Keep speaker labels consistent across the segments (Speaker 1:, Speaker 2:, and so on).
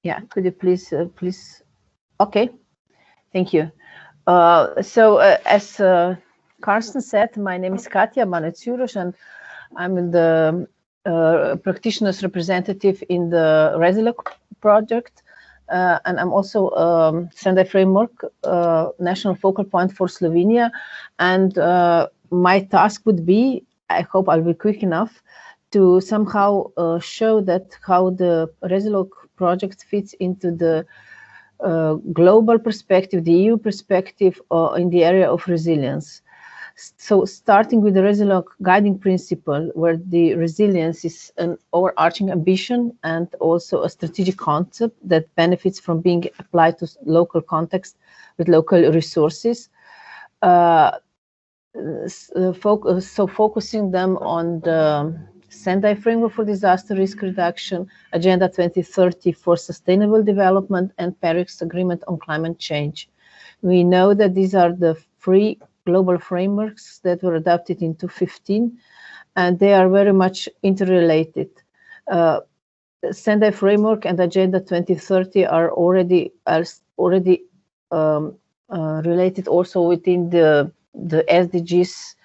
Speaker 1: Yeah, could you please, okay, thank you. As Carsten said, my name is Katja Banovec Juroš, and I'm the practitioner's representative in the RESILOC project, and I'm also Sendai Framework national focal point for Slovenia. And my task would be, I hope I'll be quick enough, to somehow show that how the RESILOC project fits into the global perspective, the EU perspective in the area of resilience. So starting with the RESILOC guiding principle, where the resilience is an overarching ambition and also a strategic concept that benefits from being applied to local context with local resources. Focusing them on the Sendai Framework for Disaster Risk Reduction, Agenda 2030 for Sustainable Development, and Paris Agreement on Climate Change. We know that these are the three global frameworks that were adopted in 2015, and they are very much interrelated. Sendai Framework and Agenda 2030 are already related also within the SDGs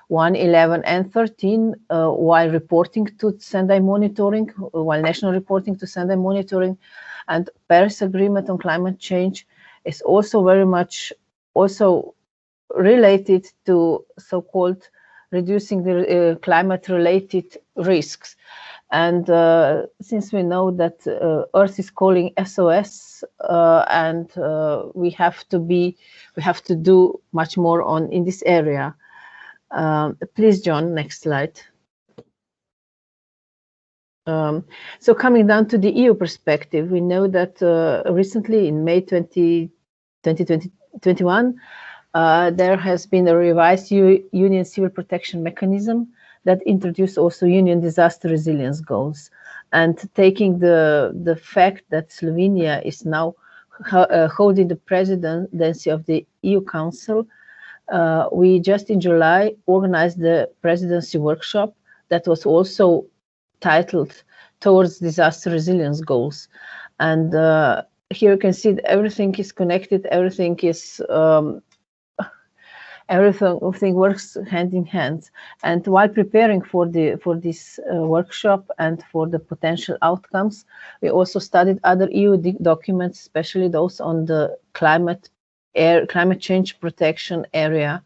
Speaker 1: 1, 11, and 13, while reporting to Sendai monitoring, while national reporting to Sendai monitoring, and Paris Agreement on Climate Change is also very much also related to so-called reducing the climate-related risks. And since we know that Earth is calling SOS, and we have to do much more in this area. Please, John, next slide. So coming down to the EU perspective, we know that recently in May 2021, there has been a revised Union Civil Protection Mechanism that introduced also Union disaster resilience goals. And taking the fact that Slovenia is now holding the presidency of the EU Council, we just in July organized the presidency workshop that was also titled Towards Disaster Resilience Goals. And here you can see that everything is connected, everything is everything works hand in hand. And while preparing for this workshop and for the potential outcomes, we also studied other EU documents, especially those on the climate change protection area,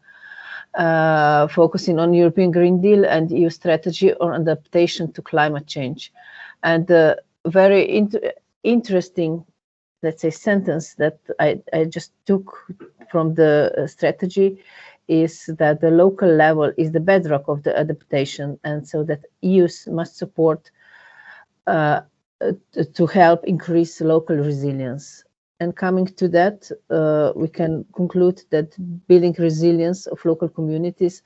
Speaker 1: focusing on European Green Deal and EU strategy on adaptation to climate change. And the very interesting, let's say, sentence that I just took from the strategy is that the local level is the bedrock of the adaptation, and so that EUs must support to help increase local resilience. And coming to that, we can conclude that building resilience of local communities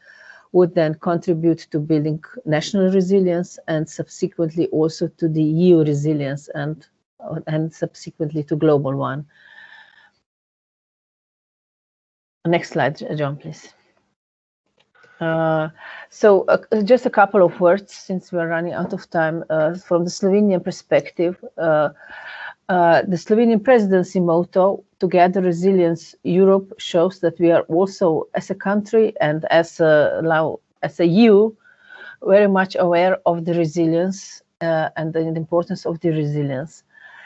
Speaker 1: would then contribute to building national resilience and subsequently also to the EU resilience and subsequently to global one. Next slide, John, please. Just a couple of words, since we're running out of time, from the Slovenian perspective. The Slovenian presidency motto, Together Resilience Europe, shows that we are also, as a country and as a EU, very much aware of the resilience and the importance of the resilience.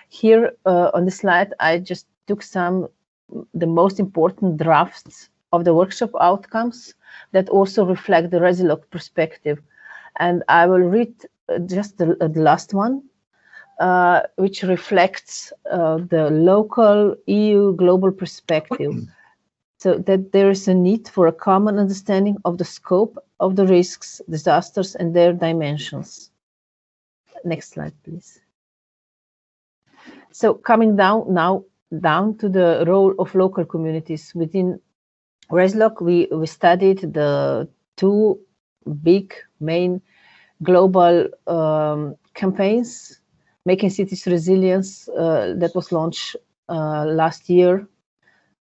Speaker 1: Here on the slide, I just took the most important drafts of the workshop outcomes that also reflect the RESILOC perspective. And I will read just the last one, which reflects the local EU global perspective, so that there is a need for a common understanding of the scope of the risks, disasters, and their dimensions. Next slide, please. So coming down to the role of local communities within RESILOC, we studied the two big main global campaigns, Making Cities Resilience, that was launched last year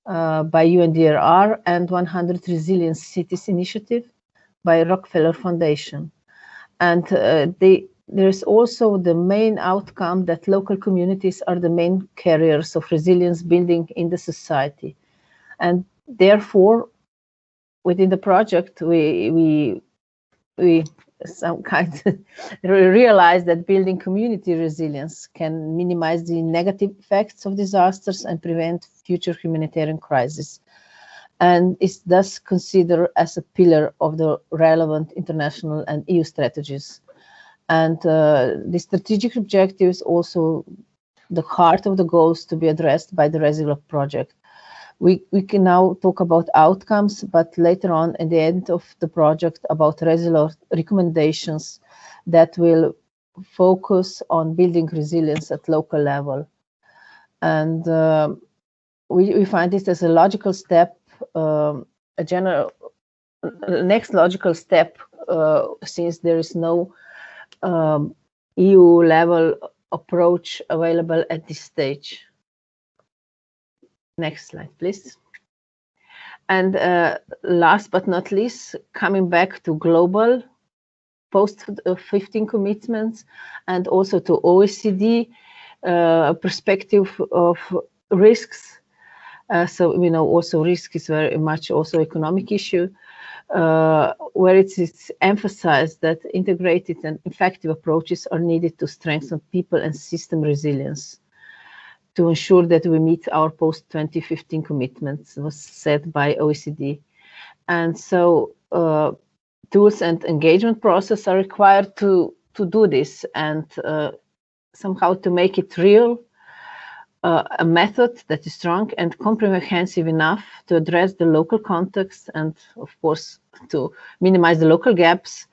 Speaker 1: by UNDRR, and 100 Resilient Cities Initiative by Rockefeller Foundation. And there's also the main outcome that local communities are the main carriers of resilience building in the society. And therefore, within the project, we some kind realize that building community resilience can minimize the negative effects of disasters and prevent future humanitarian crises, and is thus considered as a pillar of the relevant international and EU strategies. And the strategic objective is also the heart of the goals to be addressed by the RESILOC project. We can now talk about outcomes, but later on at the end of the project about RESILOC recommendations that will focus on building resilience at local level. And we find this as a logical step, next logical step, since there is no EU level approach available at this stage. Next slide, please. And last but not least, coming back to global post-15 commitments and also to OECD perspective of risks. So we know also risk is very much also economic issue, where it's emphasized that integrated and effective approaches are needed to strengthen people and system resilience to ensure that we meet our post-2015 commitments, was said by OECD. And so tools and engagement process are required to do this and somehow to make it real, a method that is strong and comprehensive enough to address the local context and, of course, to minimize the local gaps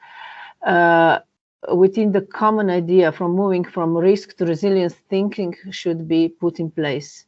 Speaker 1: within the common idea from moving from risk to resilience thinking should be put in place.